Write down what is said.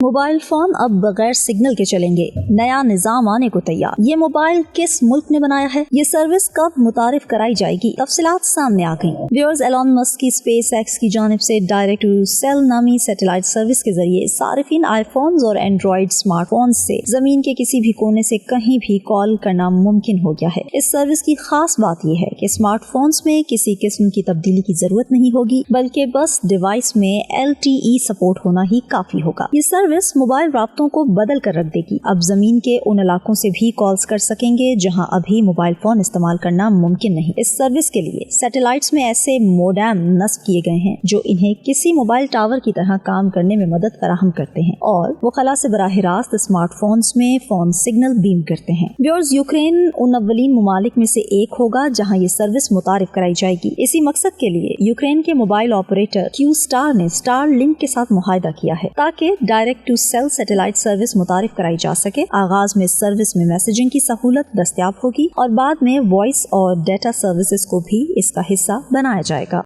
Mobile phone اب بغیر signal کے چلیں گے، نیا نظام آنے کو تیار۔ یہ موبائل کس ملک نے بنایا ہے؟ یہ سروس کب متعارف کرائی جائے گی؟ تفصیلات سامنے آ گئیں۔ ویورز، ایلون مسک کی اسپیس ایکس کی جانب سے ڈائریکٹ ٹو سیل نامی سیٹلائٹ سروس کے ذریعے صارفین آئی فونز اور اینڈرائیڈ اسمارٹ فونز سے زمین کے کسی بھی کونے سے کہیں بھی کال کرنا ممکن ہو گیا ہے۔ اس سروس کی خاص بات یہ ہے کہ اسمارٹ فونز میں کسی قسم کی تبدیلی کی ضرورت نہیں ہوگی، بلکہ بس ڈیوائس میں LTE سپورٹ ہونا ہی کافی ہوگا۔ یہ سروس موبائل رابطوں کو بدل کر رکھ دے گی۔ اب زمین کے ان علاقوں سے بھی کالز کر سکیں گے جہاں ابھی موبائل فون استعمال کرنا ممکن نہیں۔ اس سروس کے لیے سیٹلائٹس میں ایسے موڈم نصب کیے گئے ہیں جو انہیں کسی موبائل ٹاور کی طرح کام کرنے میں مدد فراہم کرتے ہیں اور وہ خلا سے براہ راست اسمارٹ فونز میں فون سگنل بیم کرتے ہیں۔ ویورز، یوکرین ان اولین ممالک میں سے ایک ہوگا جہاں یہ سروس متعارف کرائی جائے گی۔ اسی مقصد کے لیے یوکرین کے موبائل آپریٹر کیو اسٹار نے اسٹار لنک کے ساتھ معاہدہ کیا ہے تاکہ direct to cell satellite service متعارف کرائی جا سکے۔ آغاز میں سروس میں میسجنگ کی سہولت دستیاب ہوگی اور بعد میں وائس اور ڈیٹا سروسز کو بھی اس کا حصہ بنایا جائے گا۔